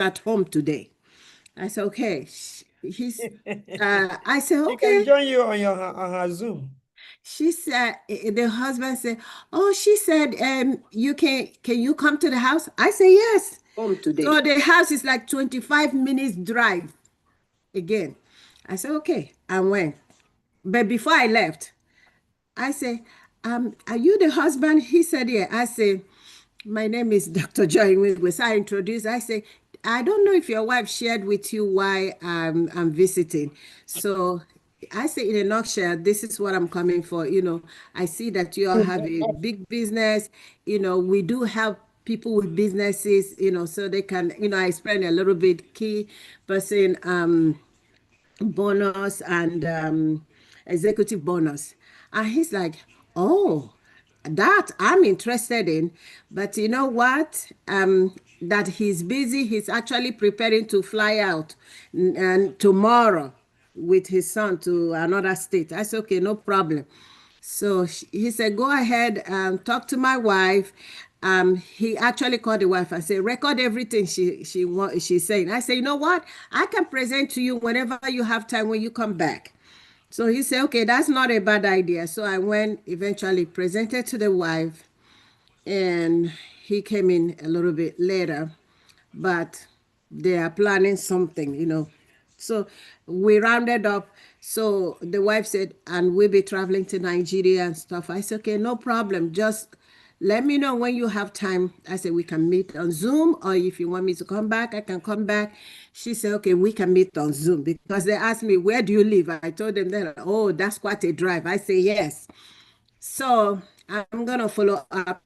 at home today. I said, okay. I said, She can okay. join you on her Zoom. She said, the husband said, oh, she said, can you come to the house? I said, yes. Home today. So the house is like 25 minutes drive again. I said, okay. I went. But before I left, I said, are you the husband? He said, yeah. I said, my name is Dr. Joy Nwigwe. So I introduced, I say, I don't know if your wife shared with you why I'm visiting. So I say, in a nutshell, this is what I'm coming for. I see that you all have a big business. We do help people with businesses, so they can, I explain a little bit key person bonus and executive bonus. And he's like, oh, that I'm interested in. But you know what? That he's busy. He's actually preparing to fly out and tomorrow with his son to another state. I said, okay, no problem. So he said, go ahead and talk to my wife. He actually called the wife and said, record everything she's saying. I said, you know what? I can present to you whenever you have time when you come back. So he said, okay, that's not a bad idea. So I went, eventually presented to the wife, and he came in a little bit later, but they are planning something. So we rounded up. So the wife said, and we'll be traveling to Nigeria and stuff. I said, okay, no problem. Just let me know when you have time. I said, we can meet on Zoom, or if you want me to come back, I can come back. She said, okay, we can meet on Zoom, because they asked me, where do you live? I told them that, oh, that's quite a drive. I say, yes. So I'm going to follow up.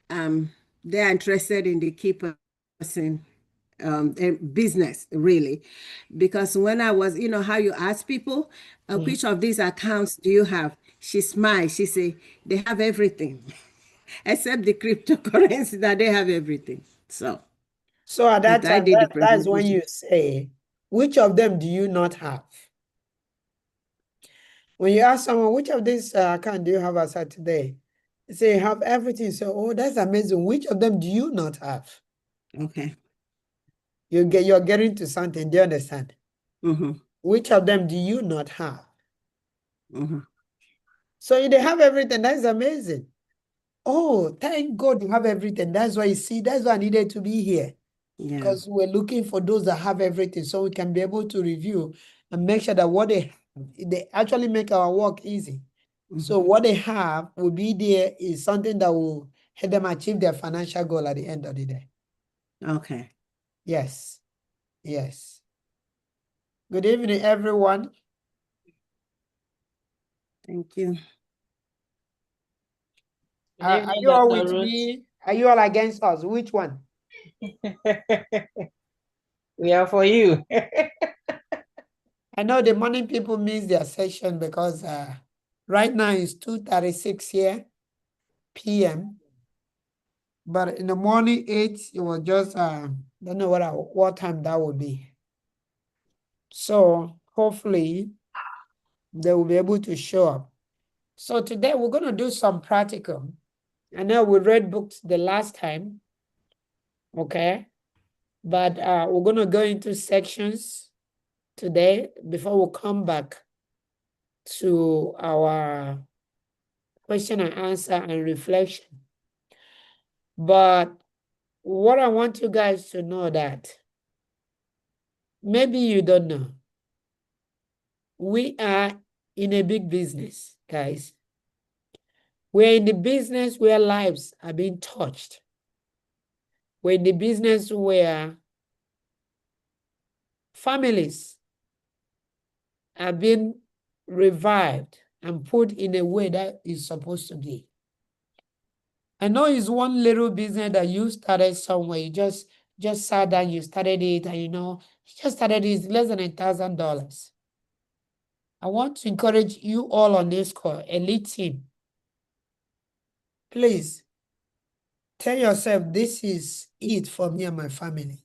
They're interested in the key person business, really, because when I was, how you ask people, which of these accounts do you have? She smiled. She said, they have everything except the cryptocurrency, that they have everything. So at that I time, did the that's when presentation. you say, which of them do you not have? When you ask someone, which of these account do you have as of today? They say, you have everything. So, oh, that's amazing. Which of them do you not have? Okay. You're getting to something. Do you understand? Mm-hmm. Which of them do you not have? Mm-hmm. So they have everything. That's amazing. Oh, thank God you have everything. That's why that's why I needed to be here. Yeah. Because we're looking for those that have everything, so we can be able to review and make sure that what they actually make our work easy. So what they have will be there is something that will help them achieve their financial goal at the end of the day. Okay. Yes. Yes. Good evening, everyone. Thank you. Are you all with me? Are you all against us? Which one? We are for you. I know the morning people miss their session because right now it's 2:36 here p.m. But in the morning 8, it was just don't know what time that would be. So hopefully they will be able to show up. So today we're going to do some practical. I know we read books the last time, okay? But we're going to go into sections today before we come back to our question and answer and reflection. But what I want you guys to know that maybe you don't know. We are in a big business, guys. We're in the business where lives are being touched. We're in the business where families are being revived and put in a way that is supposed to be. I know it's one little business that you started somewhere. You just sat down, you started it, and you just started it, less than $1,000. I want to encourage you all on this call, elite team. Please tell yourself, this is it for me and my family.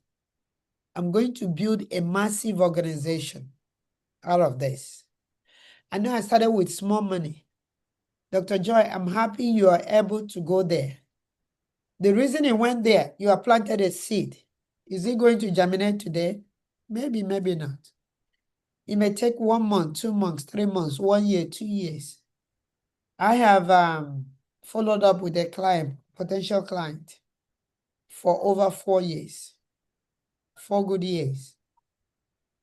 I'm going to build a massive organization out of this. I know I started with small money. Dr. Joy, I'm happy you are able to go there. The reason you went there, you have planted a seed. Is it going to germinate today? Maybe, maybe not. It may take 1 month, 2 months, 3 months, 1 year, 2 years. I have followed up with a client, potential client, for over 4 years, 4 good years.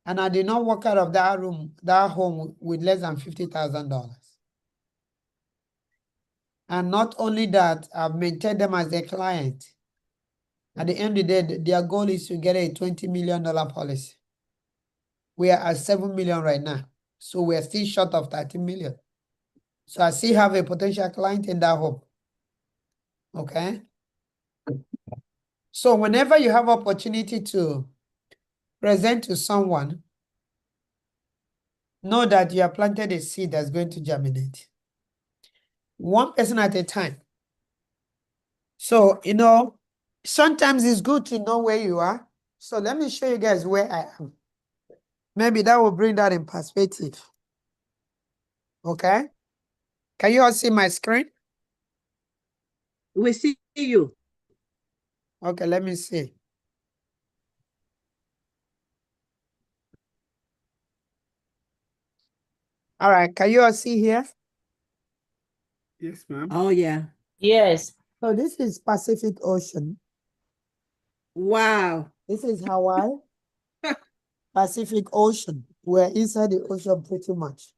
And I did not walk out of that room, that home, with less than $50,000. And not only that, I've maintained them as a client. At the end of the day, their goal is to get a $20 million policy. We are at 7 million right now. So we are still short of 13 million. So I still have a potential client in that home. Okay. So whenever you have opportunity to present to someone, know that you have planted a seed that's going to germinate. One person at a time. So, sometimes it's good to know where you are. So let me show you guys where I am. Maybe that will bring that in perspective. Okay. Can you all see my screen? We see you. Okay, let me see. All right, can you all see here? Yes, ma'am. Oh, yeah. Yes. So this is Pacific Ocean. Wow. This is Hawaii. Pacific Ocean. We're inside the ocean pretty much.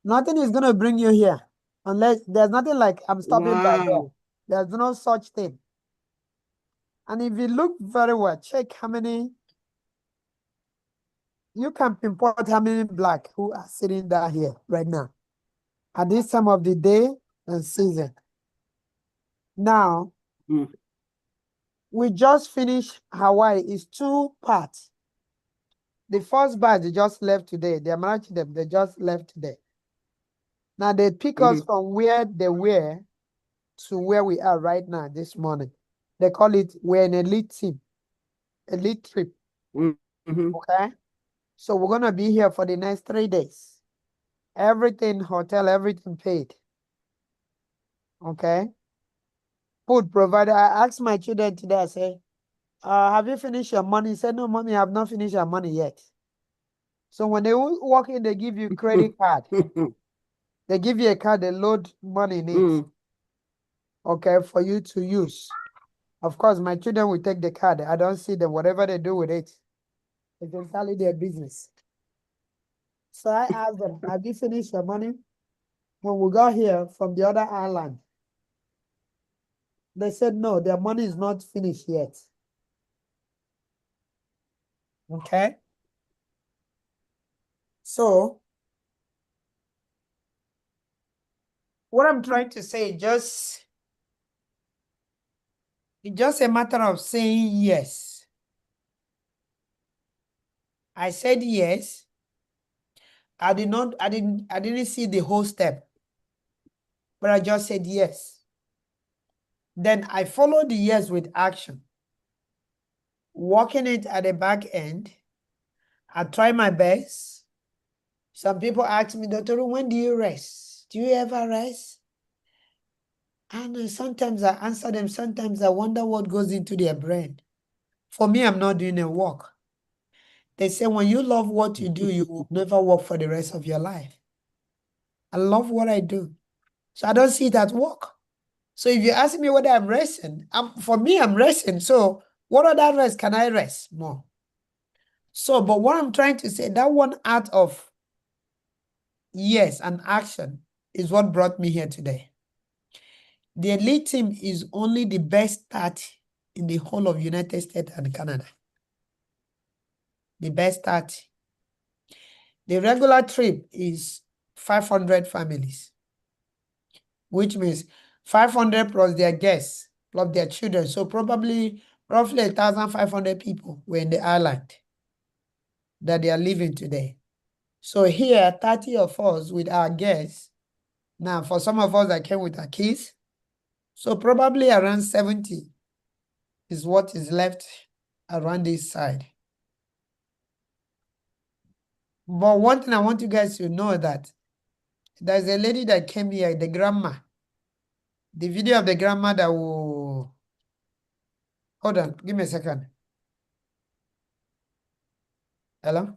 Nothing is going to bring you here unless there's nothing like I'm stopping by there. Wow. There's no such thing. And if you look very well, check how many, you can pinpoint how many black who are sitting down here right now at this time of the day and season. Now, Mm. we just finished Hawaii. It's 2 parts. The first batch they just left today. They're managing them. They just left today. Now they pick us from where they were to where we are right now this morning. They call it, we're an elite team, elite trip. Mm-hmm. Okay. So we're going to be here for the next 3 days. Everything, hotel, everything paid. Okay. Food provided. I asked my children today, I say, have you finished your money? He said, no, mommy, I have not finished your money yet. So when they walk in, they give you credit card. They give you a card, they load money in it. Okay, for you to use. Of course, my children will take the card. I don't see them. Whatever they do with it, it's entirely their business. So I asked them, have you finished your money? When we got here from the other island, they said, no, their money is not finished yet. Okay. So, what I'm trying to say, it's just a matter of saying yes. I said yes. I didn't see the whole step, but I just said yes. Then I followed the yes with action. Working it at the back end. I try my best. Some people ask me, Dr. Ru, when do you rest? Do you ever rest? And sometimes I answer them, sometimes I wonder what goes into their brain. For me, I'm not doing a work. They say when you love what you do, you will never work for the rest of your life. I love what I do. So I don't see it as work. So if you ask me whether I'm resting, for me, I'm resting. So what other rest can I rest more? So, but what I'm trying to say, that one out of yes and action is what brought me here today. The elite team is only the best 30 in the whole of United States and Canada. The best 30. The regular trip is 500 families, which means 500 plus their guests, plus their children. So probably roughly 1,500 people were in the island that they are living today. So here, 30 of us with our guests. Now, for some of us that came with our kids, so probably around 70 is what is left around this side. But one thing I want you guys to know that there's a lady that came here, the grandma. The video of the grandma that will... Hold on, give me a second. Hello?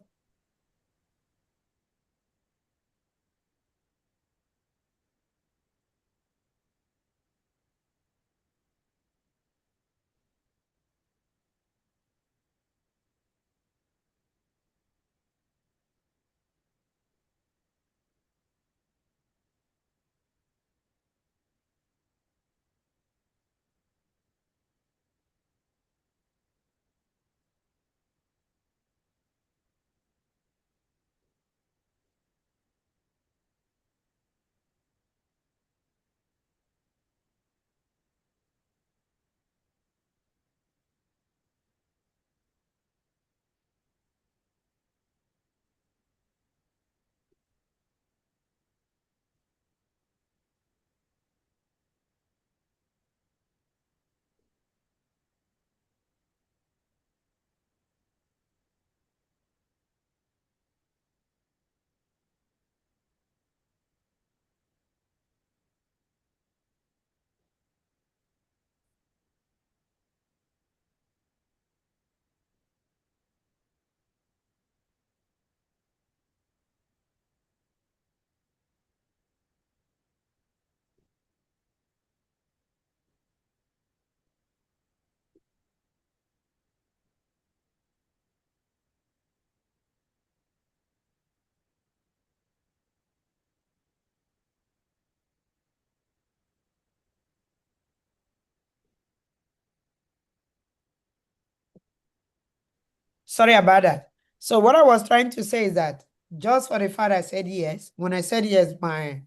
Sorry about that. So what I was trying to say is that just for the fact I said yes, when I said yes, I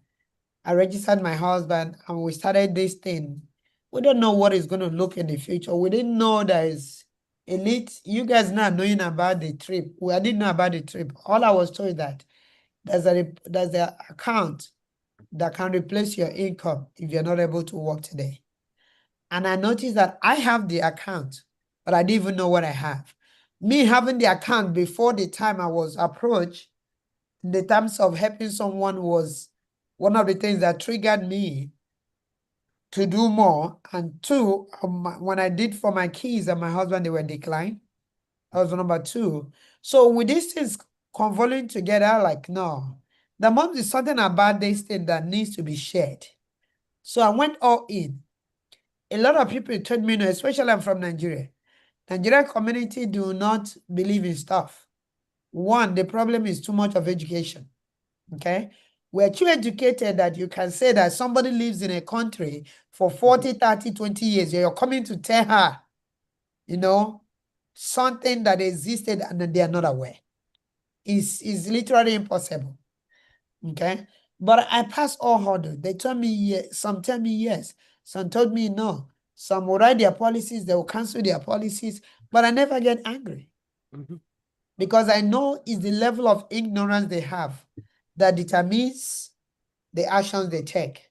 registered my husband and we started this thing. We don't know what is going to look in the future. We didn't know there is elite. You guys not knowing about the trip. I didn't know about the trip. All I was told is that there's an account that can replace your income if you're not able to work today. And I noticed that I have the account, but I didn't even know what I have. Me having the account before the time I was approached, in the terms of helping someone, was one of the things that triggered me to do more. And two, when I did for my kids and my husband, they were declined. That was number two. So with these things convolving together, like, no, the mom is something about this thing that needs to be shared. So I went all in. A lot of people told me, no, especially I'm from Nigeria. Nigerian community do not believe in stuff. One, the problem is too much of education. Okay? We're too educated that you can say that somebody lives in a country for 40, 30, 20 years. You're coming to tell her, you know, something that existed and they are not aware. Is literally impossible. Okay? But I passed all hurdles. They told me yes. Some tell me yes. Some told me no. Some will write their policies. They will cancel their policies. But I never get angry. Mhm. Because I know it's the level of ignorance they have that determines the actions they take.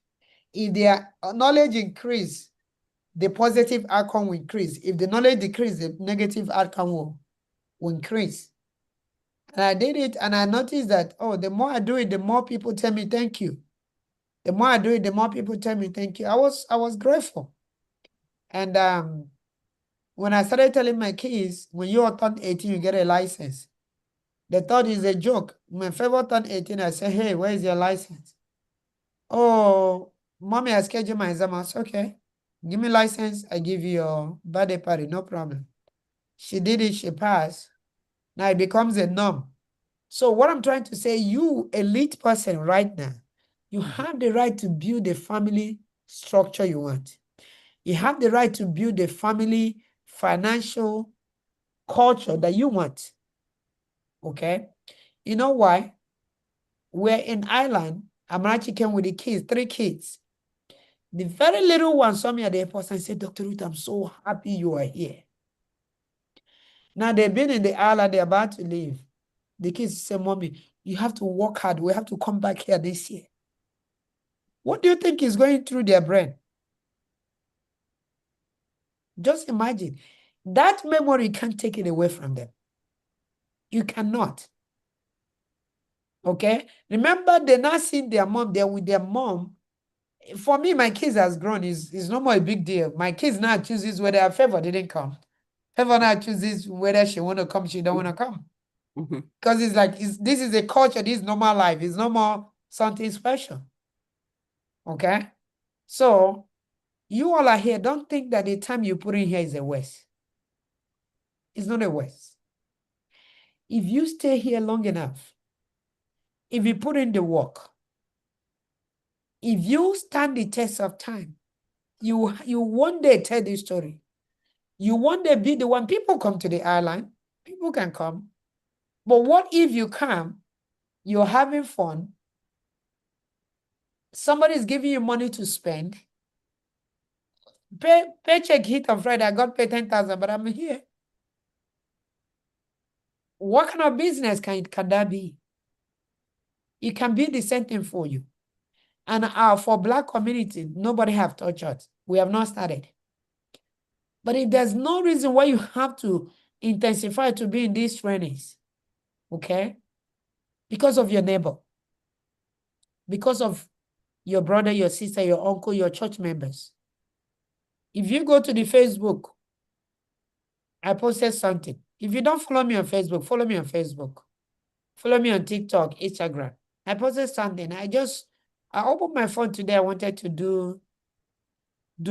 If their knowledge increase, the positive outcome will increase. If the knowledge decrease, the negative outcome will increase. And I did it, and I noticed that, oh, the more I do it, the more people tell me thank you. The more I do it, the more people tell me thank you. I was grateful. And when I started telling my kids, when you are turned 18, you get a license. They thought it's a joke. When Favor turned 18, I said, hey, where is your license? Oh, mommy, I scheduled my exam. I said, okay, give me license. I give you your birthday party, no problem. She did it, she passed. Now it becomes a norm. So what I'm trying to say, you elite person right now, you have the right to build the family structure you want. You have the right to build the family financial culture that you want. Okay? You know why? We're in Ireland. Amarachi came with the kids, 3 kids. The very little one saw me at the airport and said, Dr. Ruth, I'm so happy you are here. Now they've been in the island, they're about to leave. The kids say, Mommy, you have to work hard. We have to come back here this year. What do you think is going through their brain? Just imagine. That memory can't take it away from them. You cannot. Okay? Remember, they're not seeing their mom. They're with their mom. For me, my kids has grown. It's no more a big deal. My kids now chooses whether Favor didn't come. Favor now chooses whether she want to come, she don't want to come. Mhm. Because it's like, this is a culture, this is normal life. It's no more something special. Okay? So, you all are here. Don't think that the time you put in here is a waste. It's not a waste. If you stay here long enough, if you put in the work, if you stand the test of time, you one day tell this story. You one day be the one. People come to the island. People can come. But what if you come, you're having fun, somebody is giving you money to spend, paycheck hit on Friday, I got paid 10,000, but I'm here. What kind of business can that be? It can be the same thing for you. And for Black community, nobody have touched us. We have not started. But if there's no reason why you have to intensify to be in these trainings, okay? Because of your neighbor, because of your brother, your sister, your uncle, your church members. If you go to the Facebook, I posted something. If you don't follow me on Facebook, follow me on Facebook. Follow me on TikTok, Instagram. I posted something. I opened my phone today. I wanted to do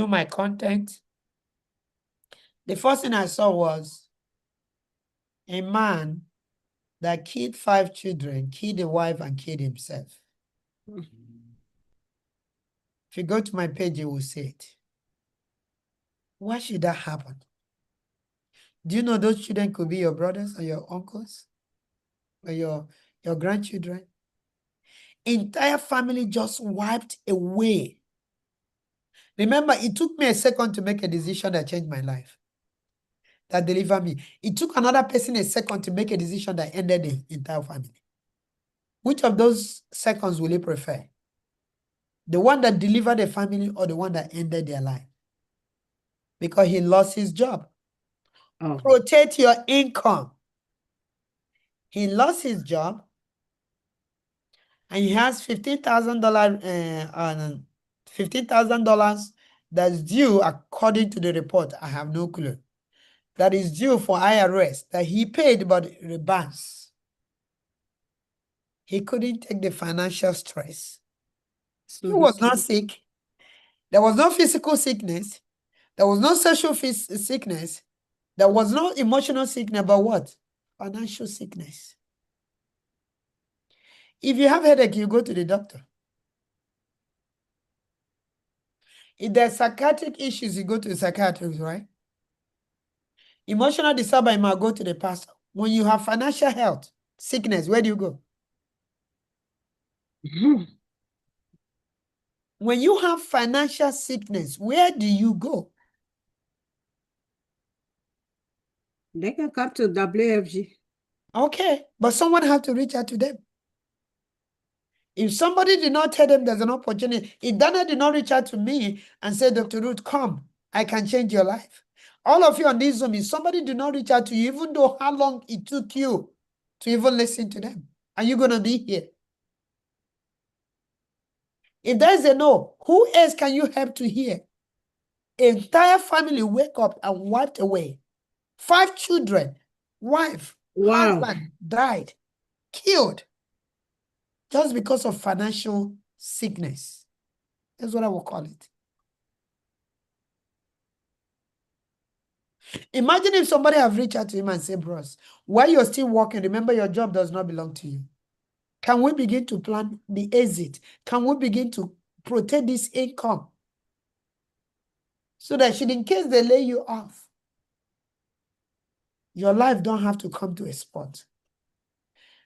my content. The first thing I saw was a man that killed 5 children, killed a wife, and killed himself. If you go to my page, you will see it. Why should that happen? Do you know those children could be your brothers or your uncles or your grandchildren? Entire family just wiped away. Remember, it took me a second to make a decision that changed my life, that delivered me. It took another person a second to make a decision that ended the entire family. Which of those seconds will you prefer? The one that delivered the family or the one that ended their life? Because he lost his job. Oh. Protect your income. He lost his job and he has $15,000 that's due according to the report. I have no clue. That is due for IRS that he paid but it bounced. He couldn't take the financial stress. He was not sick. There was no physical sickness. There was no social sickness. There was no emotional sickness, but what? Financial sickness. If you have headache, you go to the doctor. If there's psychiatric issues, you go to the psychiatrist, right? Emotional disorder, you might go to the pastor. When you have financial health, sickness, where do you go? When you have financial sickness, where do you go? They can come to WFG. Okay, but someone has to reach out to them. If somebody did not tell them there's an opportunity, if Dana did not reach out to me and say, Dr. Ruth, come, I can change your life. All of you on this Zoom, if somebody did not reach out to you, even though how long it took you to even listen to them, are you going to be here? If there's a no, who else can you help to hear? Entire family wake up and wiped away. 5 children, wife, Wow. husband died, killed, just because of financial sickness. That's what I will call it. Imagine if somebody have reached out to him and said, bros, while you're still working, remember your job does not belong to you. Can we begin to plan the exit? Can we begin to protect this income? So that should, in case they lay you off, your life don't have to come to a spot.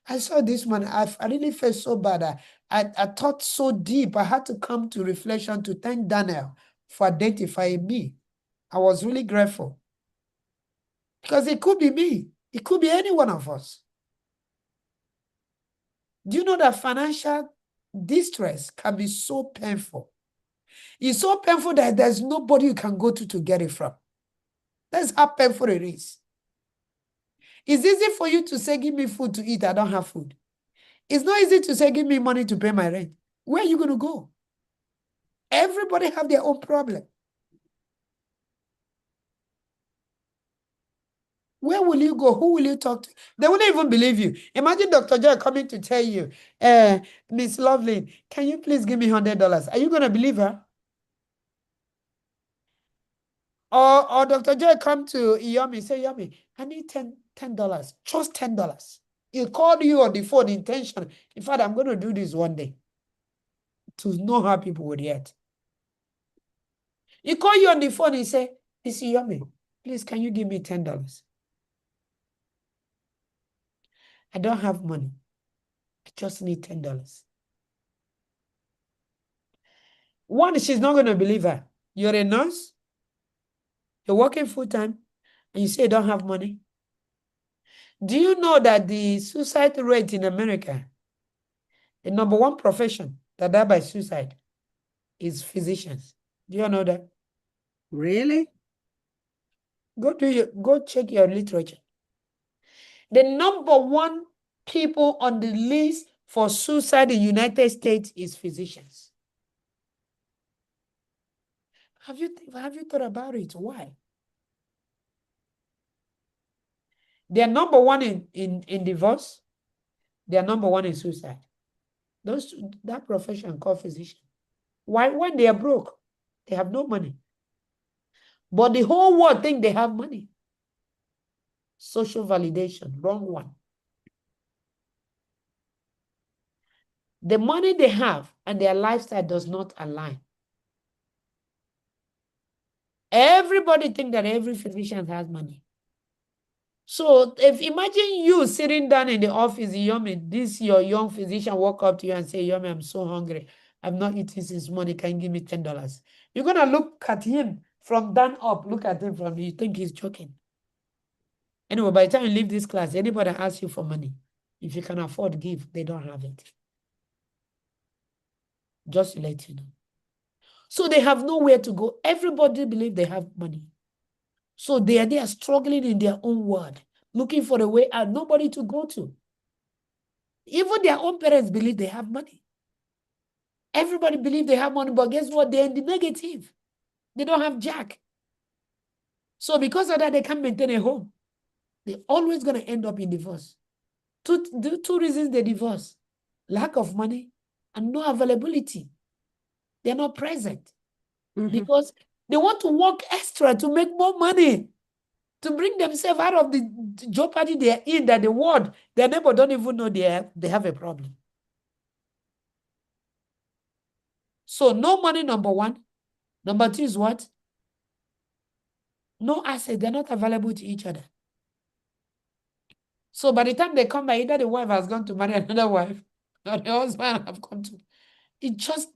I saw this man. I really felt so bad. I thought so deep. I had to come to reflection to thank Daniel for identifying me. I was really grateful. Because it could be me. It could be any one of us. Do you know that financial distress can be so painful? It's so painful that there's nobody you can go to get it from. That's how painful it is. It's easy for you to say, give me food to eat. I don't have food. It's not easy to say, give me money to pay my rent. Where are you going to go? Everybody have their own problem. Where will you go? Who will you talk to? They wouldn't even believe you. Imagine Dr. Joy coming to tell you, Miss Loveling, can you please give me $100? Are you going to believe her? Or Dr. Joy come to Yomi, say, Yomi, I need $10. Just $10. He called you on the phone intention. In fact, I'm going to do this one day to know how people would react. He call you on the phone, he say, Miss Yomi, please, can you give me $10? I don't have money. I just need $10. One, she's not going to believe her. You're a nurse. You're working full-time. And you say you don't have money. Do you know that the suicide rate in America, the number one profession that die by suicide is physicians? Do you know that? Really? Go check your literature. The number one people on the list for suicide in the United States is physicians. Have you thought about it? Why? They are number one in divorce. They are number one in suicide. That profession called physician. Why? When they are broke, they have no money. But the whole world think they have money. Social validation, wrong one. The money they have and their lifestyle does not align. Everybody think that every physician has money. So if imagine you sitting down in the office, Yomi, this your young physician walk up to you and say, Yomi, I'm so hungry. I've not eaten since morning. Can you give me $10? You're going to look at him from down up. Look at him from you think he's joking. Anyway, by the time you leave this class, anybody asks you for money, if you can afford, give. They don't have it. Just to let you know. So they have nowhere to go. Everybody believes they have money. So they are struggling in their own world, looking for a way out, nobody to go to. Even their own parents believe they have money. Everybody believes they have money, but guess what? They're in the negative. They don't have jack. So because of that, they can't maintain a home. They're always going to end up in divorce. Two reasons they divorce: lack of money and no availability. They're not present because they want to work extra to make more money, to bring themselves out of the jeopardy they're in, that the world, their neighbor don't even know they have a problem. So no money, number one. Number two is what? No asset. They're not available to each other. So by the time they come by, either the wife has gone to marry another wife, or the husband have come to.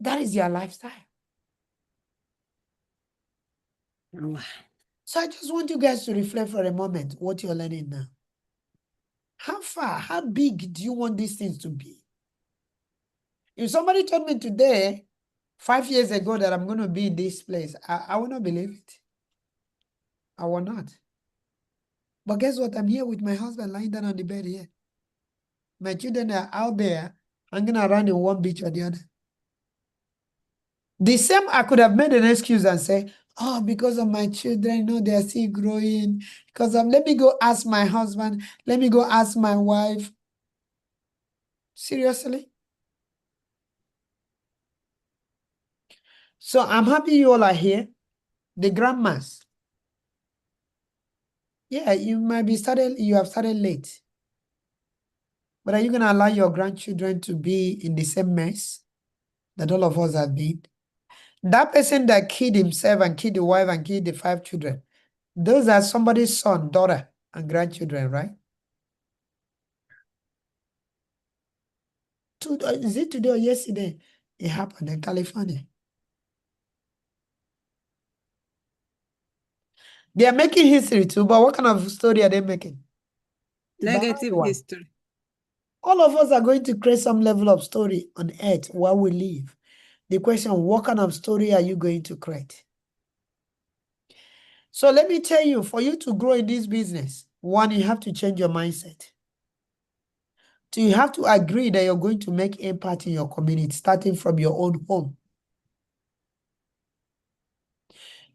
That is their lifestyle. Wow. So I just want you guys to reflect for a moment what you're learning now. How far, how big do you want these things to be? If somebody told me today, 5 years ago, that I'm going to be in this place, I will not believe it. I will not. But guess what? I'm here with my husband lying down on the bed here. My children are out there hanging around in one beach or the other. The same, I could have made an excuse and say, oh, because of my children, no, they're still growing. Because let me go ask my husband. Let me go ask my wife. Seriously? So I'm happy you all are here. The grandmas. Yeah, you have started late. But are you going to allow your grandchildren to be in the same mess that all of us have been? That person that killed himself and killed the wife and killed the 5 children, those are somebody's son, daughter, and grandchildren, right? Is it today or yesterday? It happened in California. They are making history too, but what kind of story are they making? Negative history. All of us are going to create some level of story on earth while we live. The question, what kind of story are you going to create? So let me tell you, for you to grow in this business, one, you have to change your mindset. Two, you have to agree that you're going to make impact in your community, starting from your own home.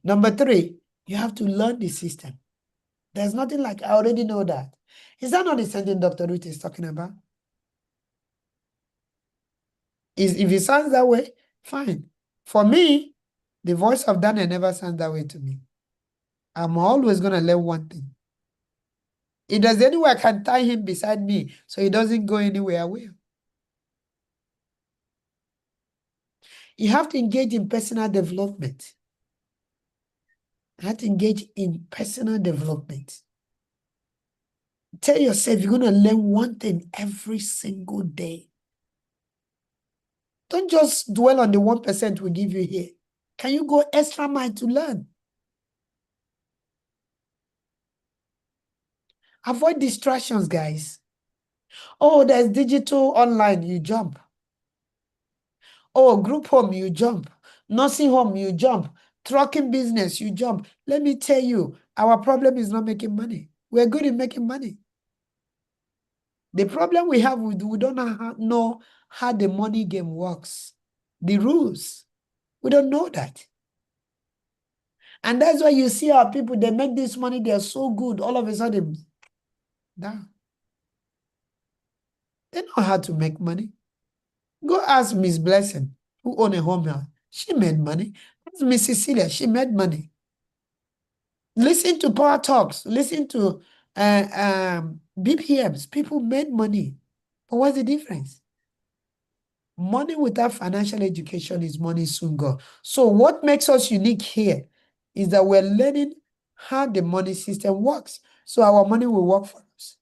Number 3, you have to learn the system. There's nothing like, I already know that. Is that not the same thing Dr. Ruth is talking about? If it sounds that way, fine. For me, the voice of Daniel never sounds that way to me. I'm always going to learn one thing. If there's any way I can tie him beside me so he doesn't go anywhere, I will. You have to engage in personal development. You have to engage in personal development. Tell yourself you're going to learn one thing every single day. Don't just dwell on the 1% we give you here. Can you go extra mile to learn? Avoid distractions, guys. Oh, there's digital online, you jump. Oh, group home, you jump. Nursing home, you jump. Trucking business, you jump. Let me tell you, our problem is not making money. We're good in making money. The problem we have, we don't know how the money game works. The rules. We don't know that. And that's why you see our people, they make this money, they're so good. All of a sudden, down. They know how to make money. Go ask Miss Blessing, who own a home here. She made money. Ask Miss Cecilia, she made money. Listen to Power Talks. Listen to BPMs. People made money. But what's the difference? Money without financial education is money soon gone. So what makes us unique here is that we're learning how the money system works. So our money will work for us.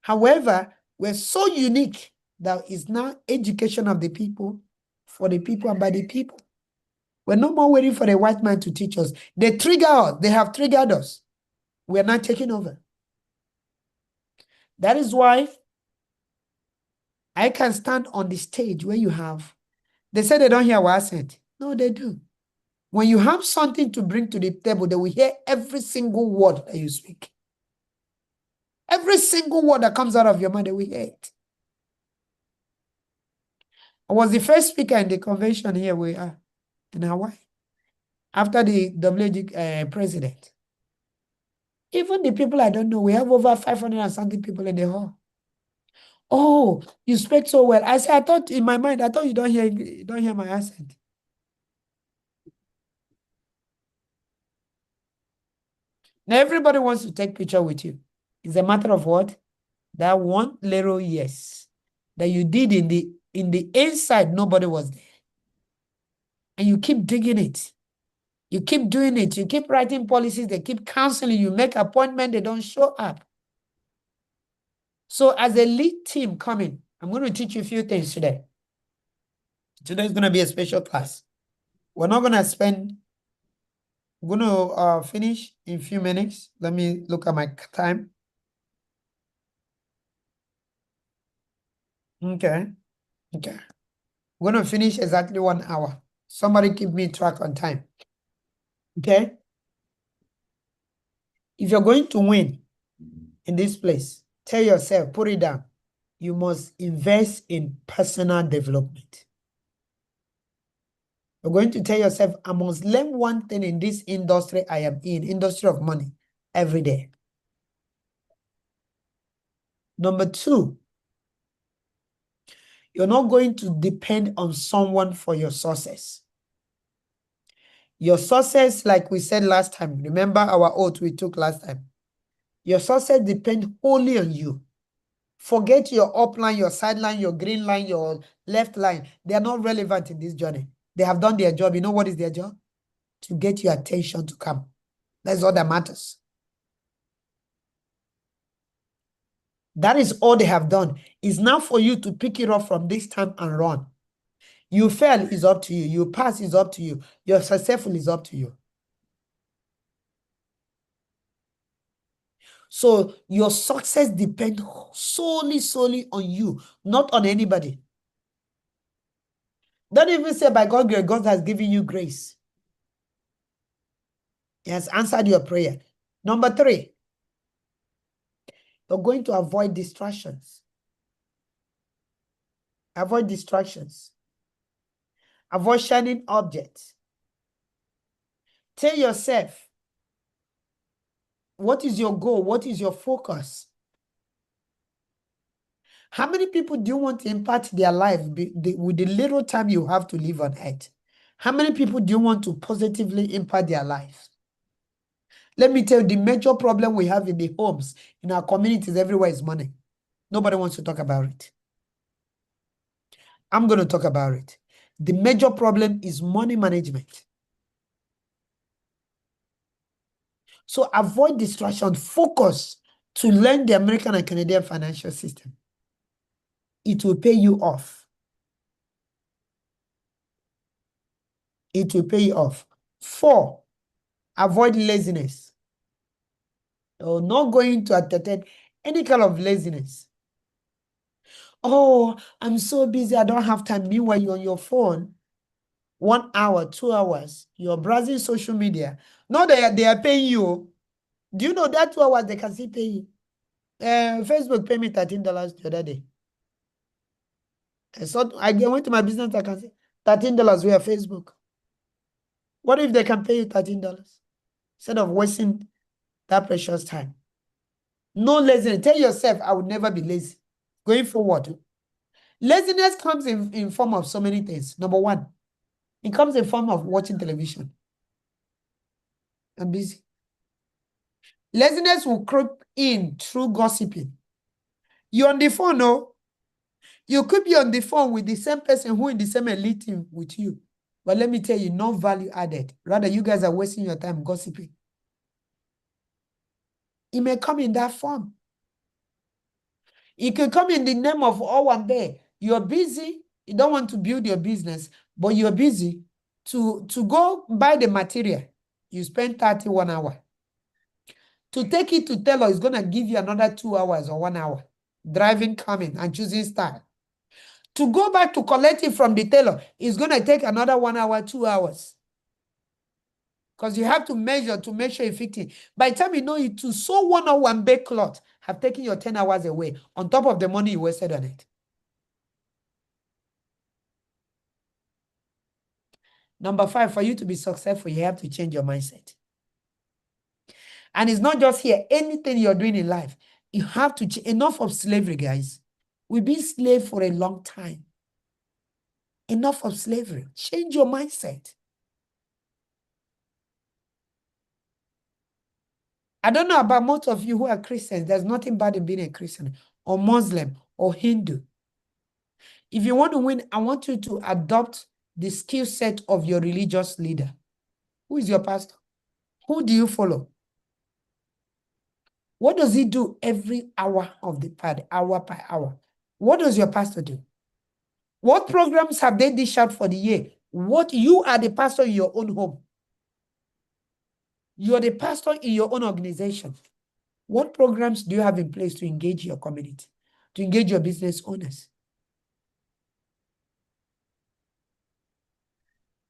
However, we're so unique that it's now education of the people, for the people, and by the people. We're no more waiting for the white man to teach us. They trigger us. They have triggered us. We're not taking over. That is why I can stand on the stage where you have. They say they don't hear our accent. No, they do. When you have something to bring to the table, they will hear every single word that you speak. Every single word that comes out of your mouth, they will hear it. I was the first speaker in the convention here we are in Hawaii. After the WG president. Even the people I don't know, we have over 500 and something people in the hall. Oh, you speak so well. I said, I thought in my mind, I thought you don't hear my accent. Now everybody wants to take picture with you. It's a matter of what? That one little yes that you did in the inside, nobody was there. And you keep digging it. You keep doing it. You keep writing policies. They keep counseling. You make appointment. They don't show up. So as a lead team coming, I'm going to teach you a few things today. Today is going to be a special class. We're not going to spend, we're going to finish in a few minutes. Let me look at my time. Okay. We're going to finish exactly 1 hour. Somebody keep me track on time. Okay? If you're going to win in this place, tell yourself, put it down. You must invest in personal development. You're going to tell yourself, I must learn one thing in this industry I am in, industry of money, every day. Number 2, you're not going to depend on someone for your success. Your success, like we said last time, remember our oath we took last time. Your success depends wholly on you. Forget your upline, your sideline, your green line, your left line. They are not relevant in this journey. They have done their job. You know what is their job? To get your attention to come. That's all that matters. That is all they have done. It's now for you to pick it up from this time and run. You fail is up to you. You pass is up to you. You're successful is up to you. So your success depends solely on you, not on anybody. Don't even say by God, God has given you grace. He has answered your prayer. Number 3, you're going to avoid distractions. Avoid distractions. Avoid shining objects. Tell yourself, What is your goal? What is your focus? How many people do you want to impact their life with the little time you have to live on earth? How many people do you want to positively impact their lives? Let me tell you, the major problem we have in the homes, in our communities, everywhere is money. Nobody wants to talk about it. I'm going to talk about it. The major problem is money management. So avoid distraction. Focus to learn the American and Canadian financial system. It will pay you off. It will pay you off. 4, avoid laziness. Or not going to entertain any kind of laziness. Oh, I'm so busy, I don't have time. Meanwhile, you're on your phone, 1 hour, 2 hours, you're browsing social media. No, they are paying you. Do you know that 2 hours they can still pay you? Facebook paid me $13 the other day. I went to my business, I can say $13 via Facebook. What if they can pay you $13 instead of wasting that precious time? No laziness. Tell yourself, I would never be lazy. Going forward, laziness comes in form of so many things. Number 1, it comes in form of watching television. I'm busy. Laziness will creep in through gossiping. You're on the phone, no? You could be on the phone with the same person who in the same elite team with you. But let me tell you, no value added. Rather, you guys are wasting your time gossiping. It may come in that form. It could come in the name of Owambe. You're busy. You don't want to build your business, but you're busy to go buy the material. You spend 31 hours. To take it to tailor is going to give you another 2 hours or 1 hour. Driving, coming, and choosing style. To go back to collect it from the tailor is going to take another 1 hour, 2 hours. Because you have to measure to make sure it fits in. By the time you know it, to sew 1 hour and bake cloth have taken your 10 hours away on top of the money you wasted on it. Number 5, for you to be successful, you have to change your mindset. And it's not just here. Anything you're doing in life, you have to change. Enough of slavery, guys. We've been slaves for a long time. Enough of slavery. Change your mindset. I don't know about most of you who are Christians. There's nothing bad in being a Christian or Muslim or Hindu. If you want to win, I want you to adopt the skill set of your religious leader. Who is your pastor? Who do you follow? What does he do every hour of the part, hour by hour? What does your pastor do? What programs have they dished out for the year? What you are the pastor in your own home. You're the pastor in your own organization. What programs do you have in place to engage your community, to engage your business owners?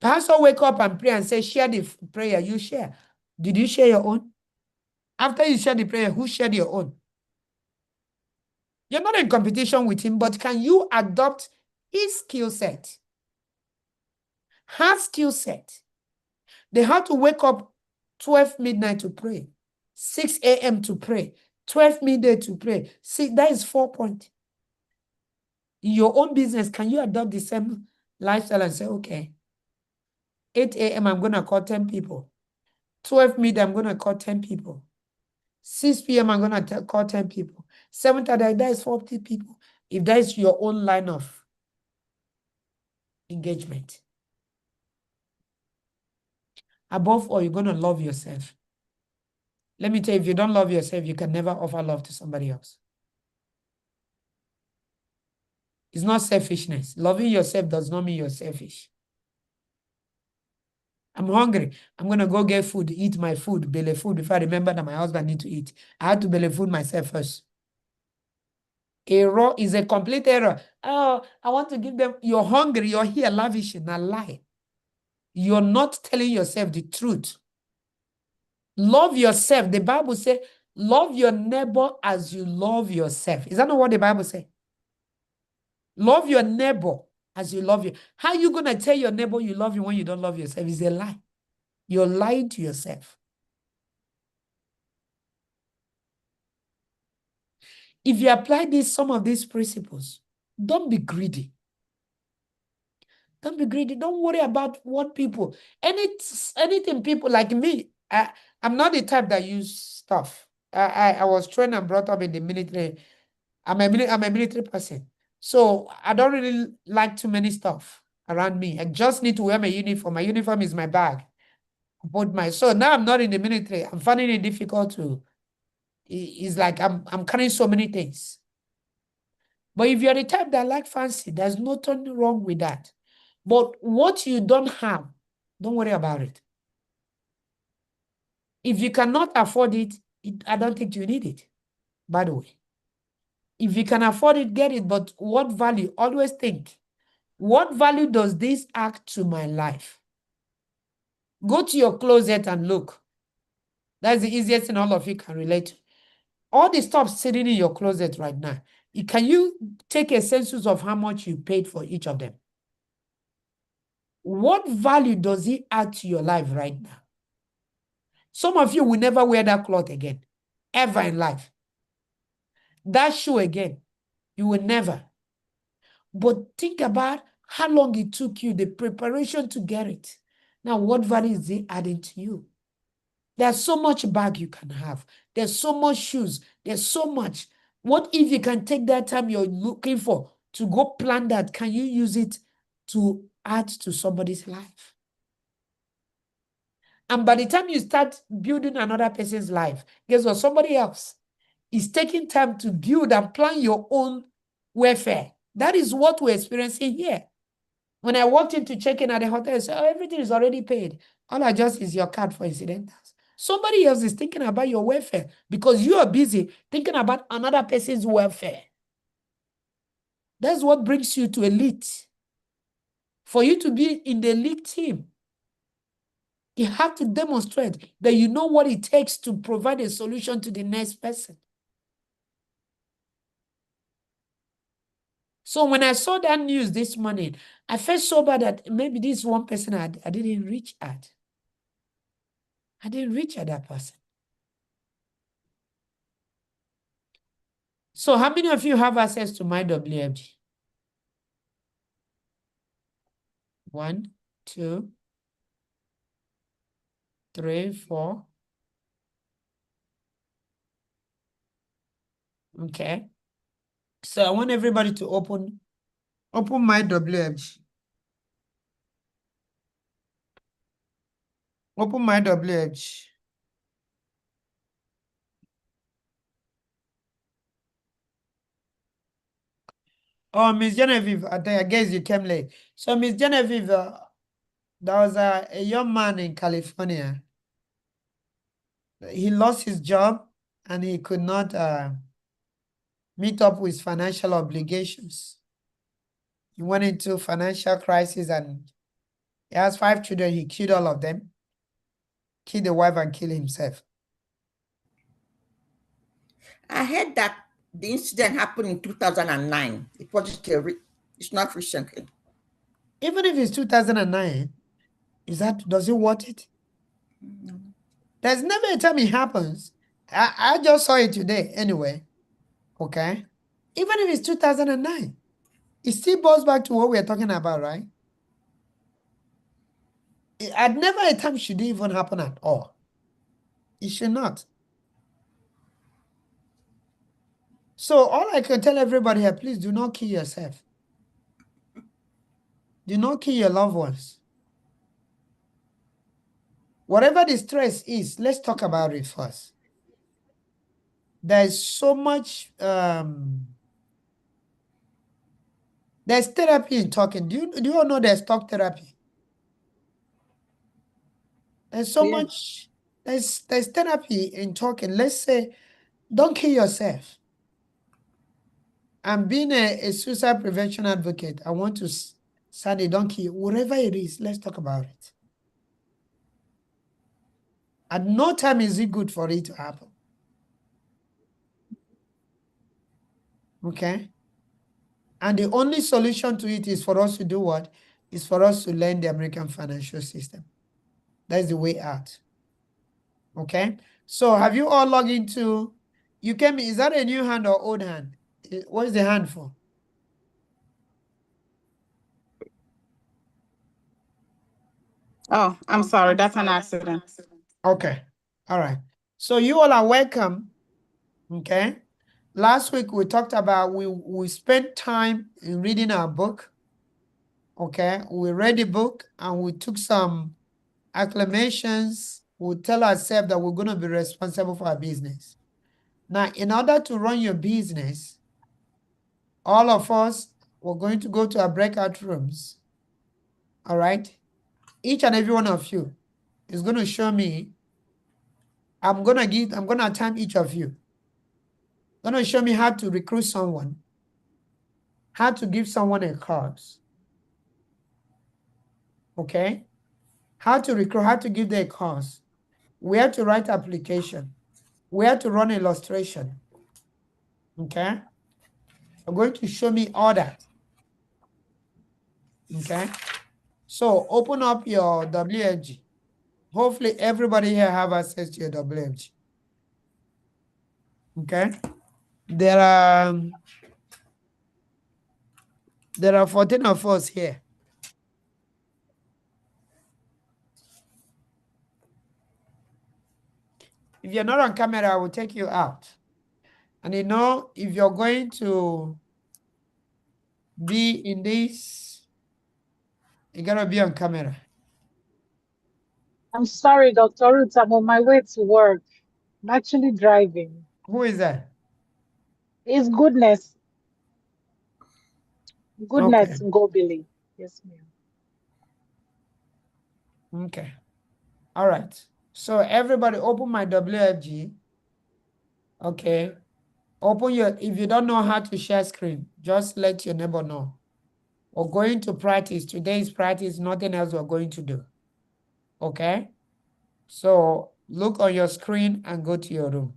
Pastor wake up and pray and say, share the prayer you share. Did you share your own? After you share the prayer, who shared your own? You're not in competition with him, but can you adopt his skill set? Her skill set. They have to wake up 12 midnight to pray, 6 a.m. to pray, 12 midday to pray. See, that is 4 points. In your own business, can you adopt the same lifestyle and say, okay, 8 a.m. I'm going to call 10 people. 12 midday, I'm going to call 10 people. 6 p.m. I'm going to call 10 people. 7:30, that is 40 people. If that is your own line of engagement. Above all, you're going to love yourself. Let me tell you, if you don't love yourself, you can never offer love to somebody else. It's not selfishness. Loving yourself does not mean you're selfish. I'm hungry. I'm going to go get food, eat my food, belly food, before I remember that my husband needs to eat. I had to belly food myself first. Error is a complete error. Oh, I want to give them. You're hungry. You're here lavishing. A lie. You're not telling yourself the truth. Love yourself. The Bible says, love your neighbor as you love yourself. Is that not what the Bible says? Love your neighbor as you love you. How are you going to tell your neighbor you love you when you don't love yourself? It's a lie. You're lying to yourself. If you apply some of these principles, don't be greedy. Don't be greedy. Don't worry about what people, anything people like me. I'm not the type that use stuff. I was trained and brought up in the military. I'm a military person. So I don't really like too many stuff around me. I just need to wear my uniform. My uniform is my bag. So now I'm not in the military. I'm finding it difficult to, it's like I'm carrying so many things. But if you're the type that like fancy, there's nothing wrong with that. But what you don't have, don't worry about it. If you cannot afford it, I don't think you need it, by the way. If you can afford it, get it. But what value? Always think, what value does this add to my life? Go to your closet and look. That's the easiest thing all of you can relate to. All the stuff sitting in your closet right now, can you take a census of how much you paid for each of them? What value does it add to your life right now? Some of you will never wear that cloth again, ever in life. That shoe again, you will never. But think about how long it took you, the preparation to get it. Now, what value is it adding to you? There's so much bag you can have. There's so much shoes. There's so much. What if you can take that time you're looking for to go plan that? Can you use it to add to somebody's life? And by the time you start building another person's life, guess what? Somebody else is taking time to build and plan your own welfare. That is what we're experiencing here. When I walked in to check in at the hotel, I said, oh, everything is already paid. All I just is your card for incidentals. Somebody else is thinking about your welfare because you are busy thinking about another person's welfare. That's what brings you to elite. For you to be in the elite team, you have to demonstrate that you know what it takes to provide a solution to the next person. So when I saw that news this morning, I felt so bad that maybe this one person I didn't reach at. I didn't reach at that person. So how many of you have access to my WFG? 1, 2, 3, 4. Okay. So I want everybody to open my WFG. Open my WFG. Oh, Miss Genevieve, I guess you came late. So Miss Genevieve, there was a young man in California. He lost his job and he could not meet up with financial obligations. He went into financial crisis and he has 5 children. He killed all of them, killed the wife and killed himself. I heard that the incident happened in 2009. It's not recently. Even if it's 2009, does it worth it? No. There's never a time it happens. I just saw it today anyway. Okay. Even if it's 2009, it still goes back to what we're talking about, right? At never a time should it even happen at all. It should not. So all I can tell everybody here, please do not kill yourself. Do not kill your loved ones. Whatever the stress is, let's talk about it first. There's so much, there's therapy in talking. Do you all know there's talk therapy? There's so much, there's therapy in talking. Let's say, don't kill yourself. I'm being a suicide prevention advocate. I want to say, don't kill, whatever it is, let's talk about it. At no time is it good for it to happen. Okay? And the only solution to it is for us to do what? Is for us to learn the American financial system. That's the way out. Okay? So have you all logged into You came, is that a new hand or old hand? What is the hand for? Oh, I'm sorry. That's an accident. Okay. All right. So you all are welcome. Okay. Last week we talked about we spent time in reading our book. Okay. We read the book and we took some acclamations. We tell ourselves that we're going to be responsible for our business. Now, in order to run your business, all of us, we're going to go to our breakout rooms. All right. Each and every one of you is going to show me. I'm going to time each of you. Going to show me how to recruit someone, how to give someone a course. Okay. How to recruit, how to give them a course, where to write application, where to run illustration. Okay. You're going to show me all that. Okay. So open up your WFG. Hopefully everybody here have access to your WFG. Okay. There are 14 of us here. If you're not on camera, I will take you out. And you know, if you're going to be in this, you gotta be on camera. I'm sorry, Dr. Ruth. I'm on my way to work. I'm actually driving. Who is that? It's Goodness. Okay. Goodness Ngobili. Yes, ma'am. Okay. All right. So everybody open my WFG. Okay. Open your, if you don't know how to share screen, just let your neighbor know. We're going to practice. Today's practice, nothing else we're going to do. Okay. So look on your screen and go to your room.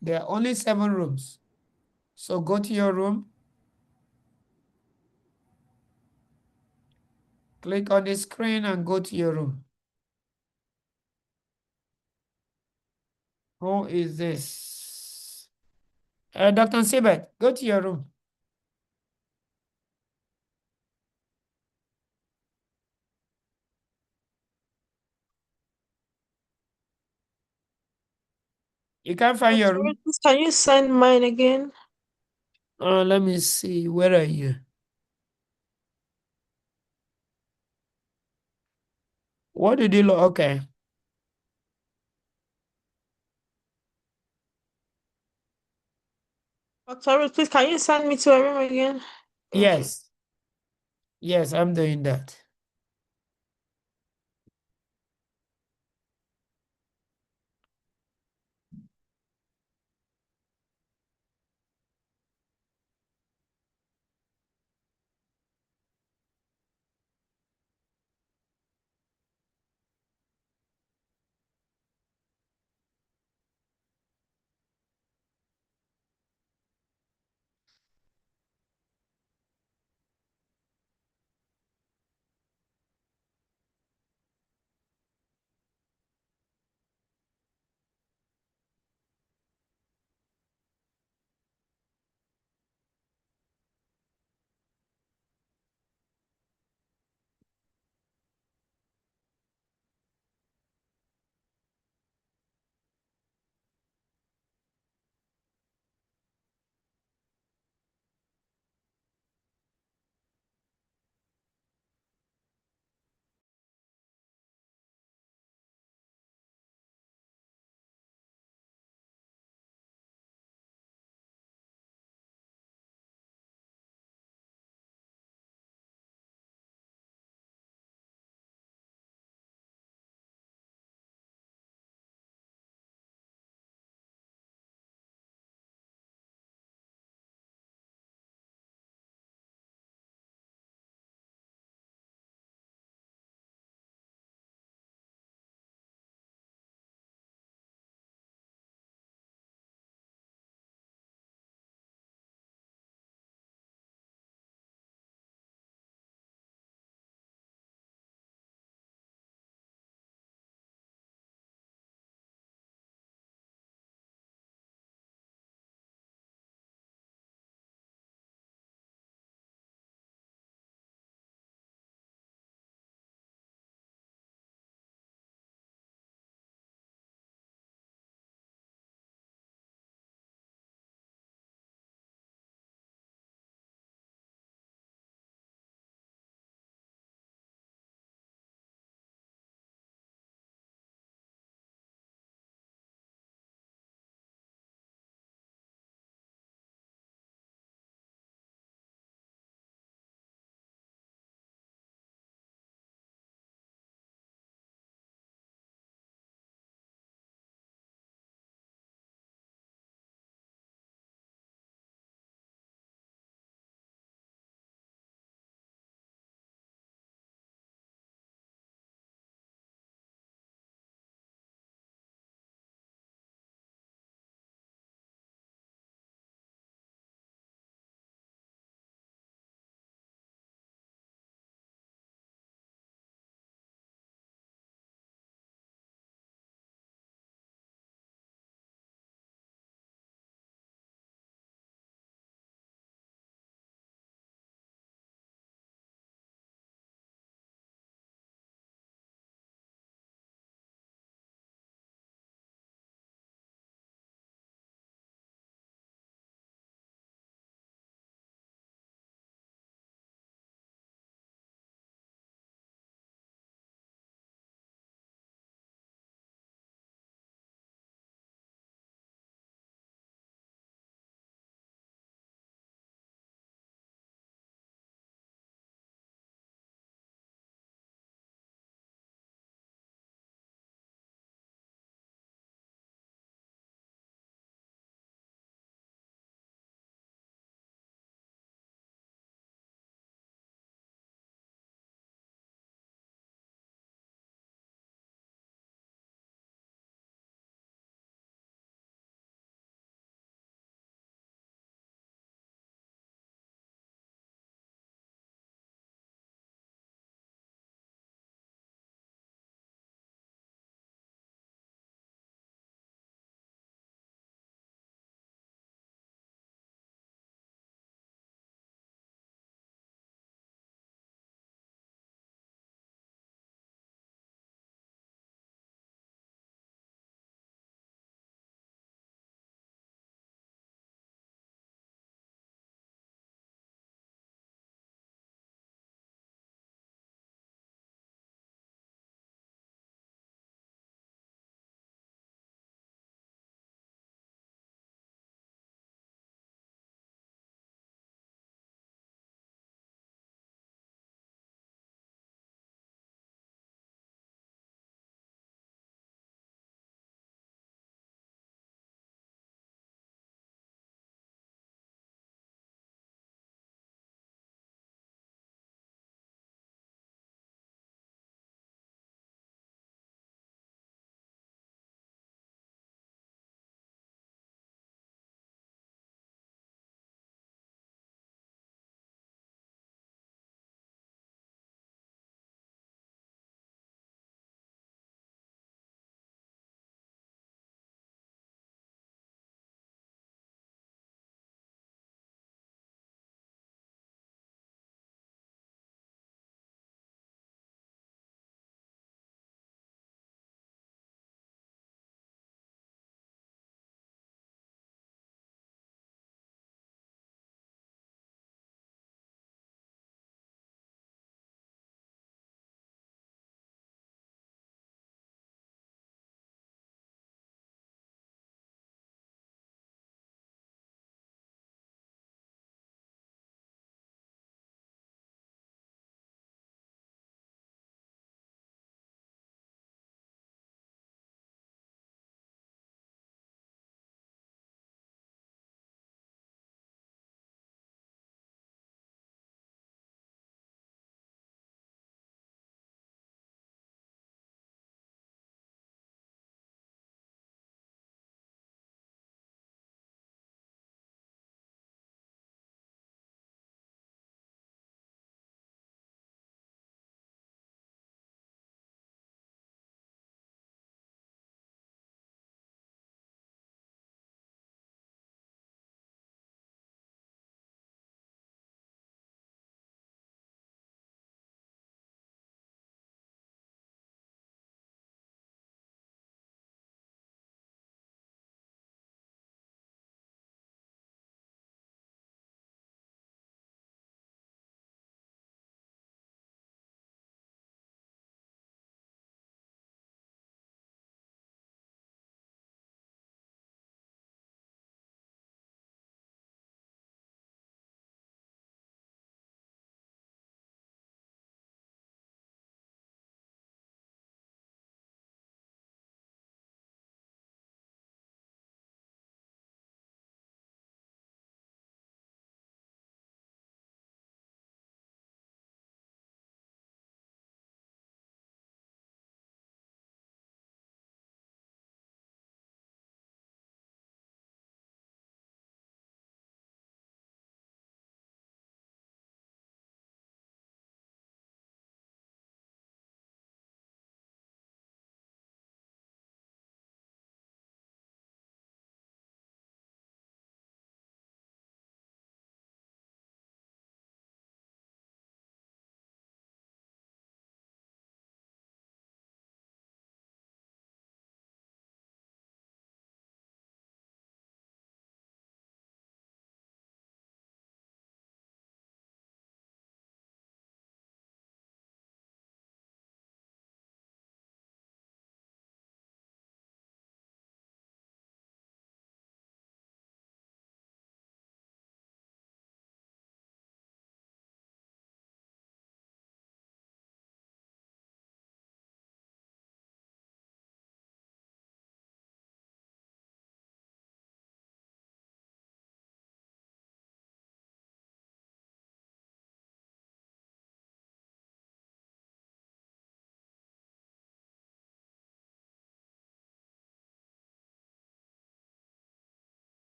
There are only 7 rooms. So go to your room. Click on the screen and go to your room. Who is this? Dr. Sibet, go to your room. You can't find your room? Can you send mine again? Let me see. Where are you? What did you look? Okay. Dr. Ruth, please, can you send me to a room again? Thank you. Yes. Yes, I'm doing that.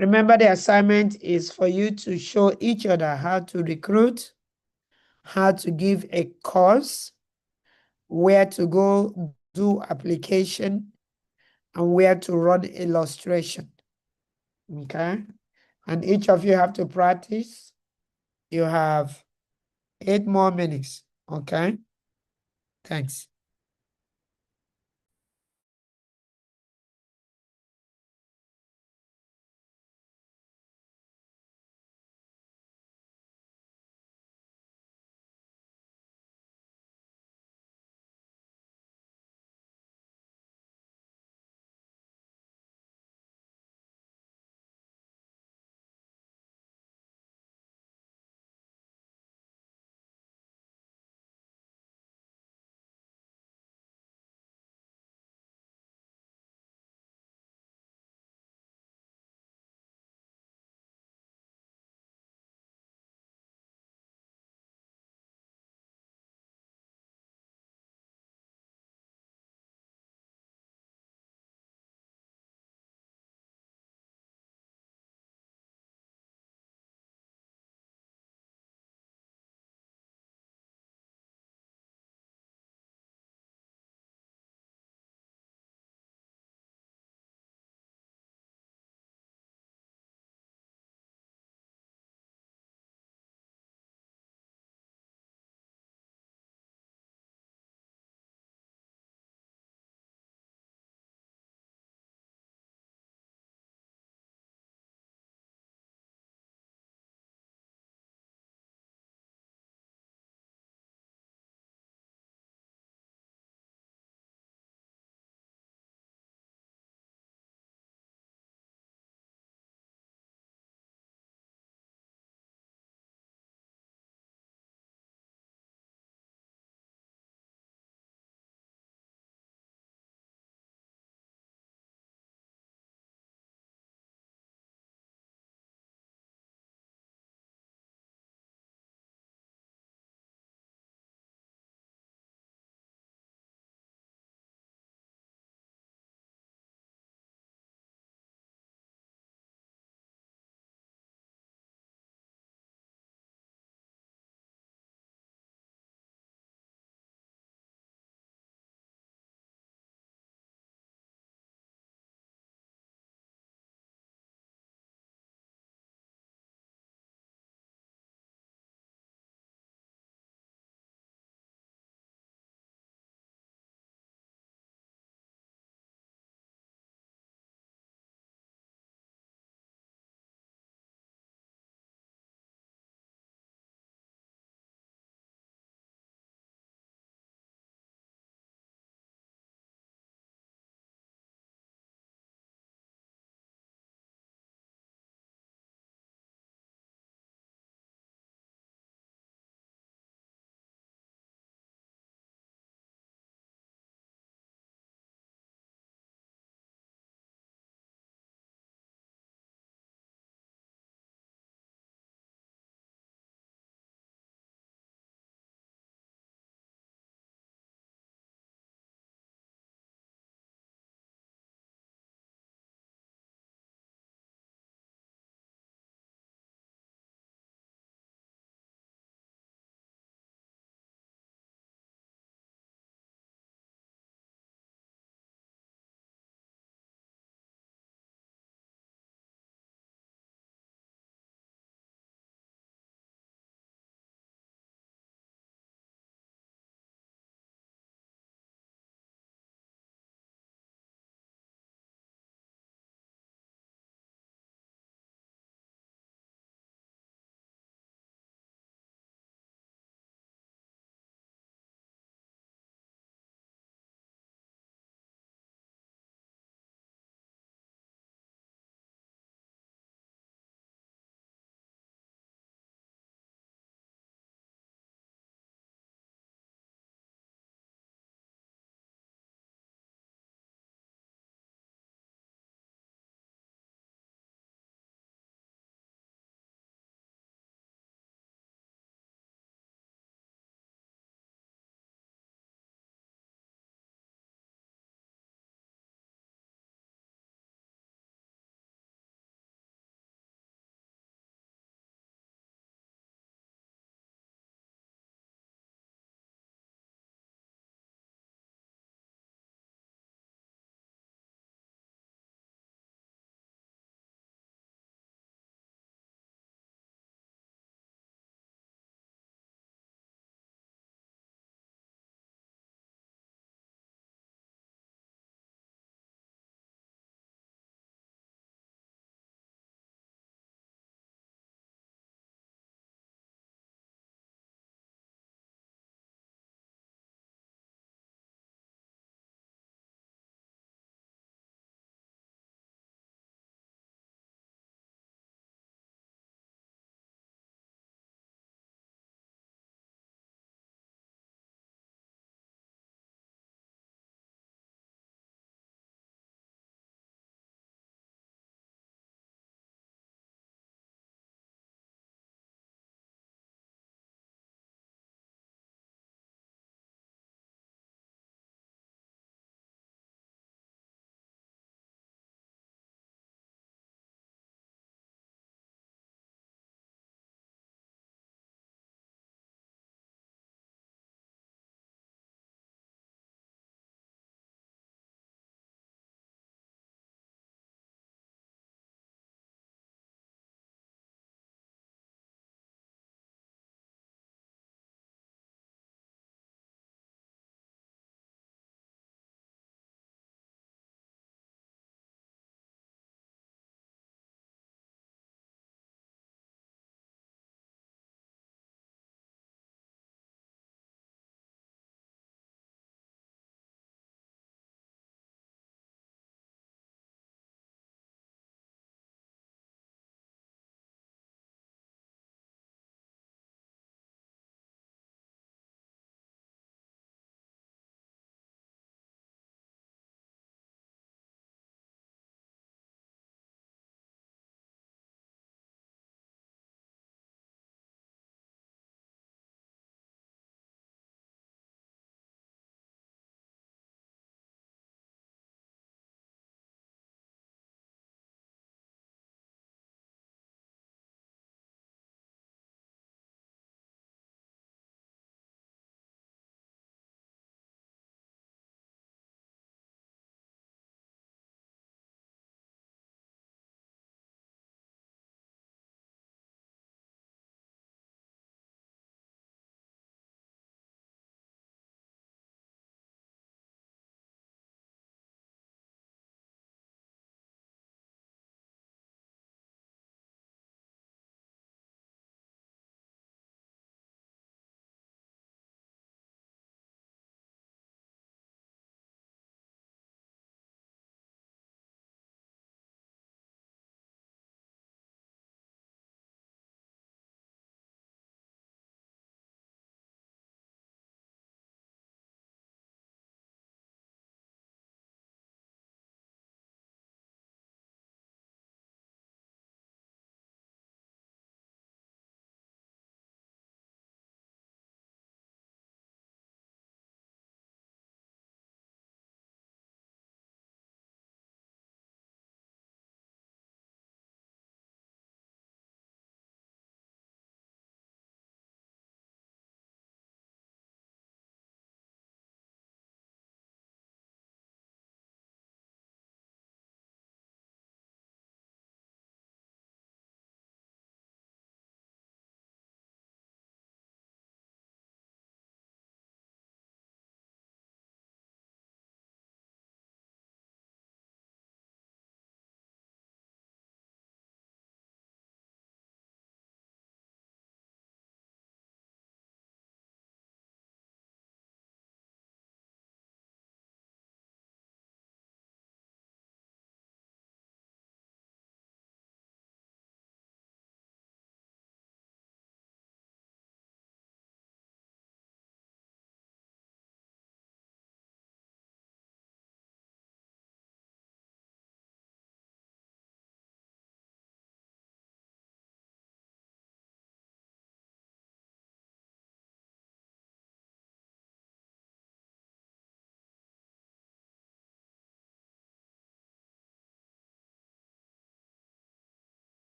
Remember, the assignment is for you to show each other how to recruit, how to give a course, where to go do application, and where to run illustration. Okay? And each of you have to practice. You have 8 more minutes. Okay? Thanks.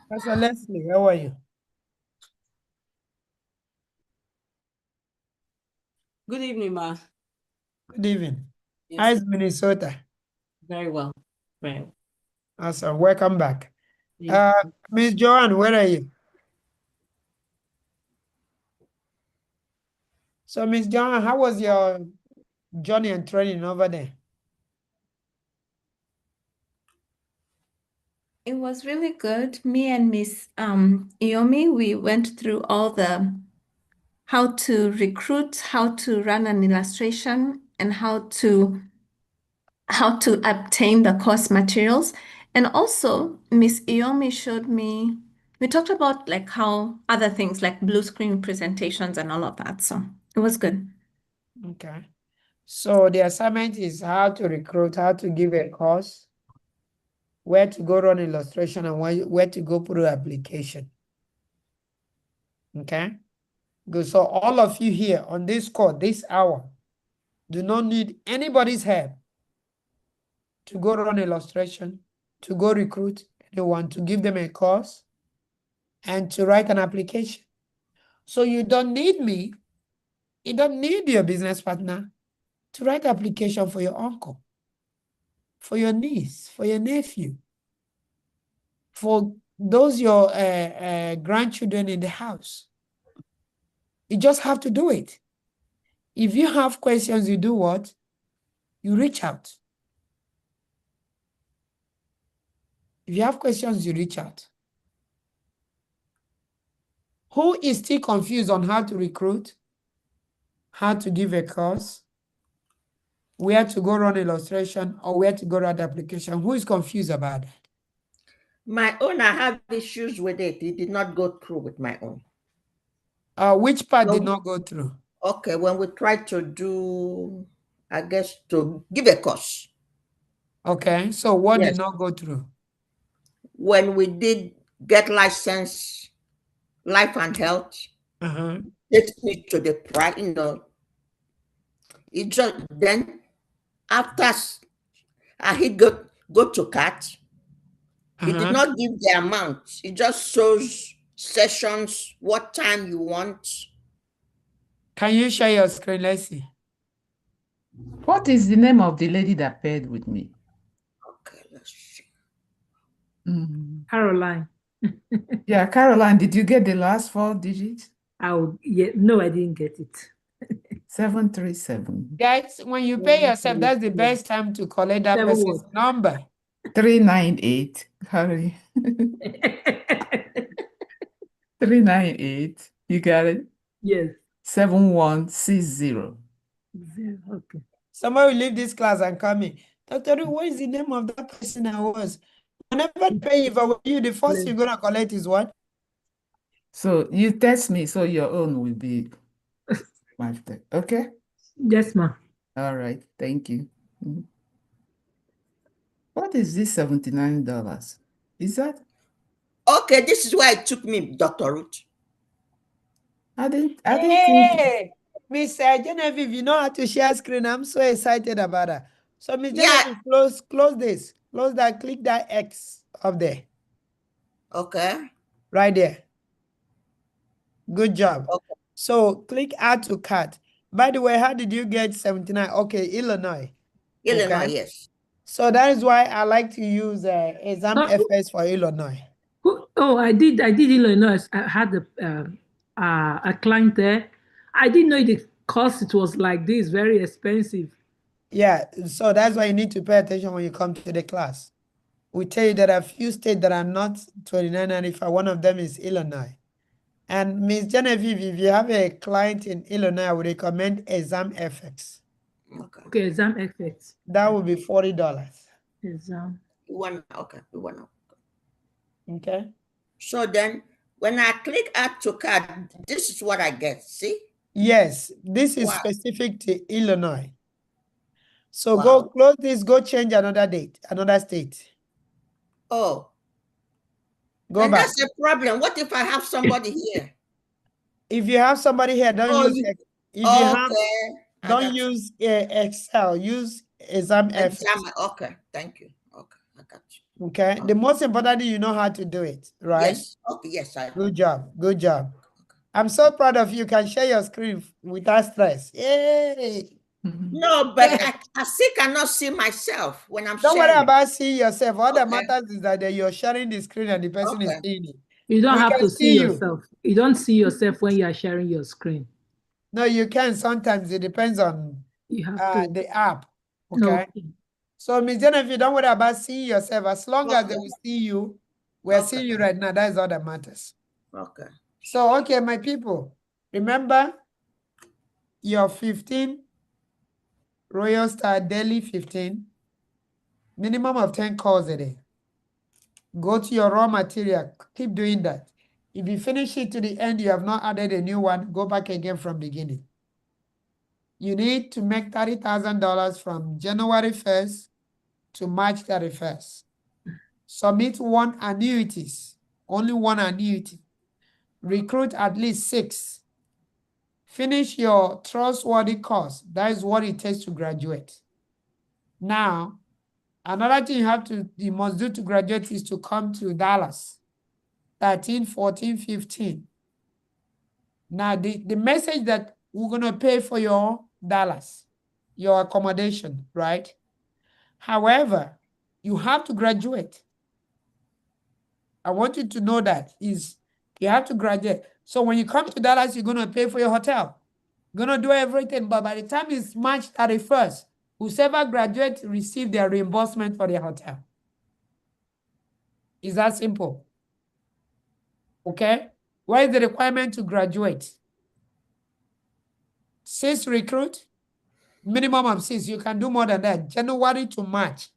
Pastor Leslie, how are you? Good evening, Ma. Good evening. Yes, How's Minnesota? very well. Very well. Awesome. Welcome back. Thank Miss Joanne, where are you? So, Miss Joanne, how was your journey and training over there? It was really good. Me and Miss Iomi, we went through all the how to recruit, how to run an illustration, and how to obtain the course materials. And also, Miss Iomi showed me, we talked about like how other things like blue screen presentations and all of that. So it was good. Okay. So the assignment is how to recruit, how to give a course, where to go run illustration, and where to go put an application. Okay. Good. So all of you here on this call, this hour, do not need anybody's help to go run illustration, to go recruit anyone, to give them a course, and to write an application. So you don't need me, you don't need your business partner to write application for your uncle, for your niece, for your nephew, for those your grandchildren in the house. You just have to do it. If you have questions, you do what? You reach out. If you have questions, you reach out. Who is still confused on how to recruit, how to give a course, where to go run illustration, or where to go run the application? Who is confused about that? My own, I have issues with it. It did not go through with my own. Which part No. did not go through? Okay, when we tried to do, I guess, to give a course. Okay, so what Yes. did not go through? When we did get license, life and health, takes me to the price, it just, then after I hit go to CAT, it did not give the amount. It just shows sessions, what time you want. Can you share your screen? Let's see. What is the name of the lady that paired with me? Okay, let's see. Caroline. Yeah, Caroline, did you get the last 4 digits? No, I didn't get it. 737. Guys, when you pay yourself, that's the best time to collect that person's number. 398. Hurry. 398. You got it? Yes. 7160. Okay. Somebody will leave this class and come in. Dr. Ru, what is the name of that person I was? Whenever I pay, if I were you, the first you're going to collect is what? So you test me, so your own will be after. Okay? Yes, ma'am. All right. Thank you. What is this $79? Is that? Okay, this is why it took me, Dr. Ruth. I didn't Hey, Miss Genevieve, you know how to share screen. I'm so excited about that. So, Miss Genevieve, close this. Close that. Click that X up there. Okay. Right there. Good job. Okay. So, click Add to Cart. By the way, how did you get 79? Okay, Illinois. Illinois, Okay. yes. So that is why I like to use ExamFS for Illinois. Oh, I did Illinois. I had a client there. I didn't know the cost. It was like this, very expensive. Yeah, so that's why you need to pay attention when you come to the class. We tell you there are a few states that are not $29.95. One of them is Illinois. And Ms. Genevieve, if you have a client in Illinois, I would recommend ExamFX. Okay, ExamFX. That would be $40. Exam. Okay. Okay. So then when I click Add to Cart, this is what I get. See? Yes, this is specific to Illinois. So go close this, go change another date, another state. Oh. Go and back. That's a problem. What if I have somebody here? If you have somebody here, don't use use Excel, use ExamFX. Okay, thank you. Okay. I got you. Okay. The most important thing, you know how to do it, right? Yes. Okay. Yes, I. Good job. Good job. I'm so proud of you. You can share your screen without stress. Yay. No, but I still cannot see myself when I'm Don't worry sharing. about seeing yourself. All that Okay. matters is that you're sharing the screen and the person is Okay. seeing it. You don't We have can to see see you. yourself. You don't see yourself when you are sharing your screen. No, you can. Sometimes it depends on You have to. the app. No. Okay. So, Ms. Genevieve, don't worry about seeing yourself. As long as they Okay. will see you, we're Okay. seeing you right now. That is all that matters. Okay. So, okay, my people, remember your 15 Royal Star Daily 15, minimum of 10 calls a day. Go to your raw material. Keep doing that. If you finish it to the end, you have not added a new one, go back again from beginning. You need to make $30,000 from January 1st to March 31st. Submit one annuities, only one annuity. Recruit at least 6. Finish your trustworthy course. That is what it takes to graduate. Now, another thing you must do to graduate is to come to Dallas. 13, 14, 15. Now, the message that we're going to pay for your Dallas, your accommodation, right? However, you have to graduate. I want you to know that is you have to graduate. So when you come to Dallas, you're going to pay for your hotel. You're going to do everything. But by the time it's March 31st, whoever graduates receive their reimbursement for their hotel. Is that simple? Okay? What is the requirement to graduate? 6 recruit, minimum of 6. You can do more than that. January to March.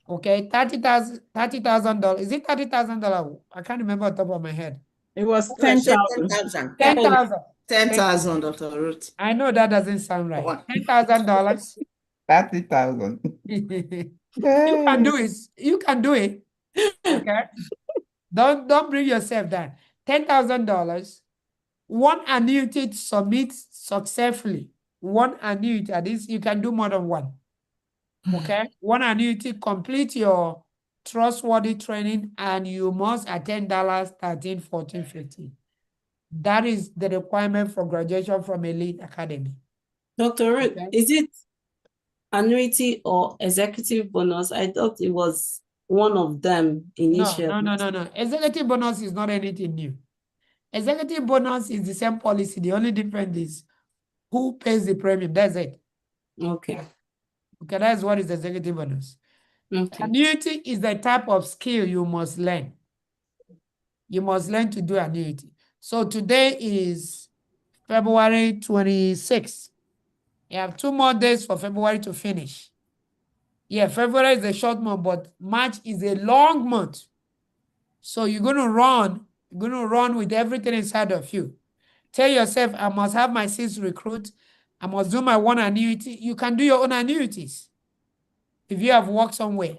Okay, $30,000. Is it $30,000? I can't remember on top of my head. It was Okay, 10,000. 10,000. 10,000. 10,000, Dr. Ruth. I know that doesn't sound right. What? $10,000. 30,000. You can do it. You can do it. Okay. Don't bring yourself down. $10,000. One annuity to submit successfully. One annuity. At least you can do more than one. Okay. One annuity, complete your trustworthy training, and you must attend Dallas 13, 14, 15. That is the requirement for graduation from Elite Academy. Dr. Ruth, Okay. is it annuity or executive bonus? I thought it was one of them initially. No. Executive bonus is not anything new. Executive bonus is the same policy. The only difference is who pays the premium. That's it. Okay. Okay, that's what is executive bonus. Okay. Annuity is the type of skill you must learn. You must learn to do annuity. So today is February 26th. You have 2 more days for February to finish. Yeah, February is a short month, but March is a long month. So you're going to run with everything inside of you. Tell yourself, I must have my 6 recruits. I must do my 1 annuity. You can do your own annuities. If you have worked somewhere,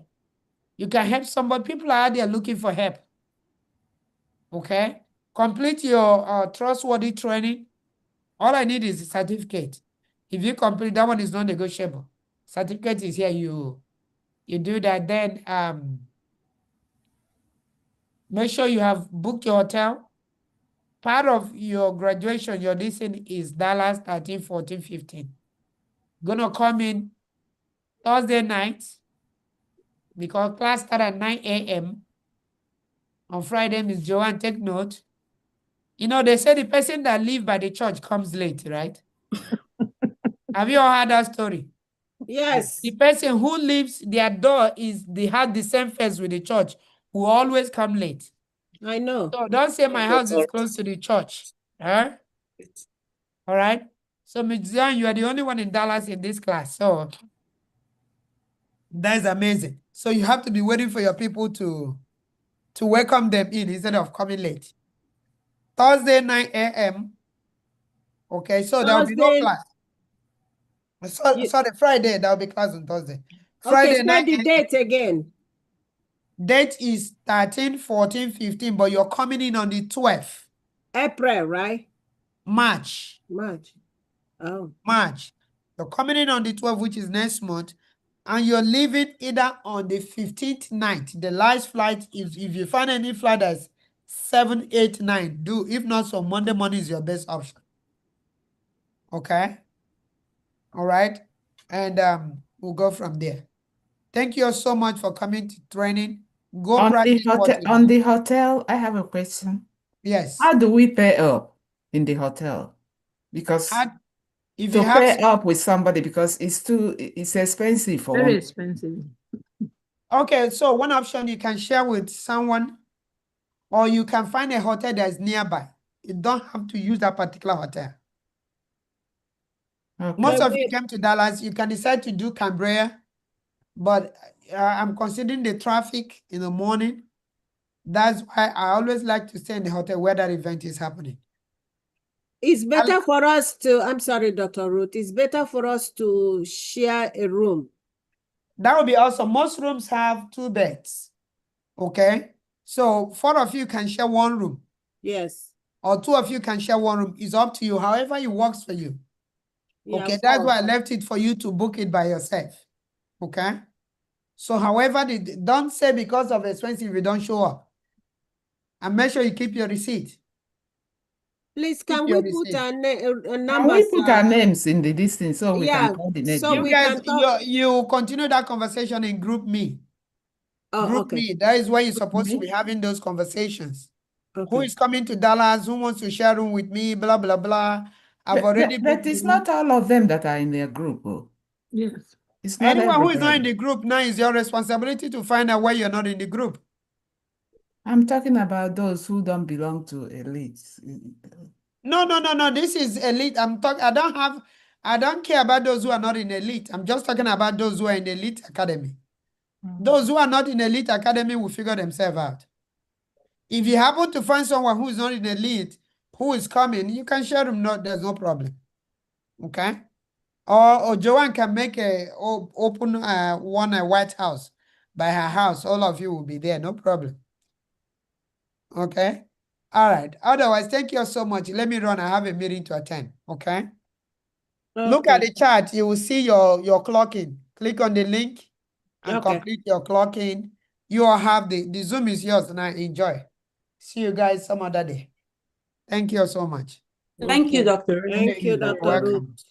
you can help somebody. People are out there looking for help. Okay? Complete your trustworthy training. All I need is a certificate. If you complete, that one is not negotiable. Certificate is here. You do that. Then make sure you have booked your hotel. Part of your graduation, your listening is Dallas 13, 14, 15. Gonna come in Thursday night because class start at 9 a.m. On Friday, Miss Joanne, take note. You know, they say the person that lives by the church comes late, right? Have you all heard that story? Yes. The person who lives, their door they have the same fence with the church, who always come late. I know. So don't say my house is close to the church. Huh? All right. So Ms. Joanne, you are the only one in Dallas in this class. So that's amazing. So you have to be waiting for your people to welcome them in instead of coming late. Thursday, 9 a.m. Okay, so there will be no Thursday. class. Sorry, Friday, there will be class on Thursday. Okay, Friday, say 9 the a.m. date again. Date is 13, 14, 15, but you're coming in on the 12th. April, right? March. March. Oh. March. You're coming in on the 12th, which is next month. and you're leaving either on the 15th night, the last flight, if you find any flight that's 7, 8, 9, do. If not, so Monday morning is your best option. Okay? All right? And we'll go from there. Thank you so much for coming to training. Go On the practice what hotel, you on do. the hotel, I have a question. Yes. How do we pay up in the hotel? Because If to you have pay up with somebody, because it's expensive for Very one. expensive. Okay, so one option you can share with someone, or you can find a hotel that's nearby. You don't have to use that particular hotel. Okay. Most of you came to Dallas, you can decide to do Cambria, but I'm considering the traffic in the morning. That's why I always like to stay in the hotel where that event is happening. It's better for us to, I'm sorry, Dr. Ruth, it's better for us to share a room. That would be awesome. Most rooms have 2 beds. Okay? So 4 of you can share 1 room. Yes. Or 2 of you can share 1 room. It's up to you. However it works for you. Yeah, Okay, that's 4. why I left it for you to book it by yourself. Okay? So however, don't say because of expensive you don't show up. And make sure you keep your receipt. Please, Keep can your we put receipt. our Can numbers? we put our names in the distance so we Yeah, can coordinate? so them? we You guys, can talk. you continue that conversation in Group Me. Oh, Group okay. Me. That is where you're supposed to Me? be having those conversations. Who Okay. is coming to Dallas? Who wants to share room with me? Blah, blah, blah. I've already But booked it's the room. not all of them that are in their group. Oh. Yes. It's not Anyone who is not in everybody. the group now is your responsibility to find out why you're not in the group. I'm talking about those who don't belong to elites. No. This is elite. I don't care about those who are not in elite. I'm just talking about those who are in elite academy. Those who are not in elite academy will figure themselves out. If you happen to find someone who is not in elite, who is coming, you can share them. No, there's no problem. Okay? Or Joanne can make open one White House by her house. All of you will be there. No problem. Okay? All right. Otherwise, thank you so much. Let me run. I have a meeting to attend. Okay? Look at the chart. You will see your clocking. Click on the link and complete your clocking. You all have the Zoom is yours now. Enjoy. See you guys some other day. Thank you so much. Thank you, Dr. Thank you, You're Dr. welcome. Ruth.